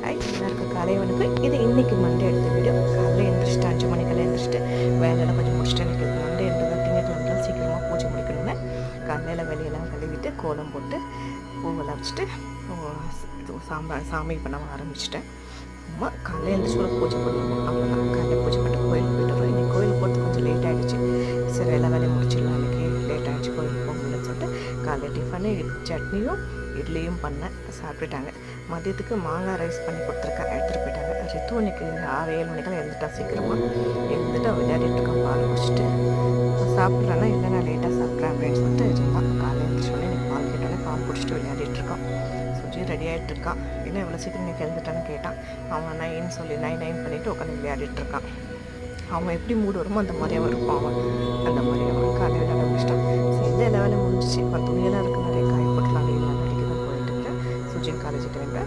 Hi எல்லாருக்கும் காலை வணக்கம். இது இன்றைக்கி மண்டே எடுத்த வீடியோ. காலையில் எழுந்திரிச்சிட்டு 5 மணிக்கெல்லாம் எழுந்திரிச்சிட்டு வேலையெல்லாம் கொஞ்சம் முடிச்சுட்டு எனக்கு மண்டேன்றது திங்கட்கிழமைலாம் சீக்கிரமாக பூஜை முடிக்கணும்னு காலையில் வெளியெல்லாம் கழுவிட்டு கோலம் போட்டு பூவெல்லாம் வச்சுட்டு சாமி பண்ண ஆரம்பிச்சிட்டேன். அம்மா காலையில் எழுந்திரிச்சு பூஜை பண்ணணும், அவ்வளோதான். காலையில் பூஜை பண்ணிட்டு கோயிலுக்கு போய்ட்டு வரோம். இன்றைக்கி கோயில் போகிறதுக்கு கொஞ்சம் லேட் ஆகிடுச்சு. சரி எல்லா வேலையும் முடிச்சிடலாம், இன்றைக்கி லேட் ஆகிடுச்சு கோயிலுக்கு போகணும்னு சொல்லிட்டு காலையில் டிஃபனு சட்னியும் இட்லியும் பண்ணேன். சாப்பிட்டுட்டாங்க. மதியத்துக்கு மாங்காய் ரைஸ் பண்ணி கொடுத்துருக்கேன், எடுத்துகிட்டு போயிட்டாங்க. ரித்து இன்னைக்கு 6-7 மணிக்கெல்லாம் எழுந்துட்டா. சீக்கிரமாக எழுந்துட்டு விளையாடிட்டு இருக்கான். பால் குடிச்சிட்டு சாப்பிட்றேன்னா இல்லை நான் லேட்டாக சாப்பிட்றேன் அப்படின்னு சொல்லிட்டு இருந்தான். காலையில் எழுந்திரிச்சோடனே எனக்கு பால் கேட்டோடனே பால் குடிச்சிட்டு விளையாடிட்டு இருக்கான். சுஜி ரெடி ஆகிட்டு இருக்கான். இன்னும் இவ்வளோ சீக்கிரம் இன்னைக்கு எழுந்துட்டான்னு கேட்டான். அவன் 9 சொல்லி 9 பண்ணிவிட்டு உட்காந்து விளையாடிட்டு இருக்கான். அவன் எப்படி மூடு வருமோ அந்த மாதிரி அவன் இருப்பான். அவன் அந்த மாதிரி அவன் காலையில் விளையாட முடிச்சிட்டான். சரி எல்லா வேலையும் முடிஞ்சிச்சு. இப்போ துணியெல்லாம் இருக்குது, நிறைய காய போட்டுலாம் வெயிலாம் அடிக்குதுன்னு போயிட்டு இருக்கேன். சுஜின் காலேஜுக்கு கிளம்ப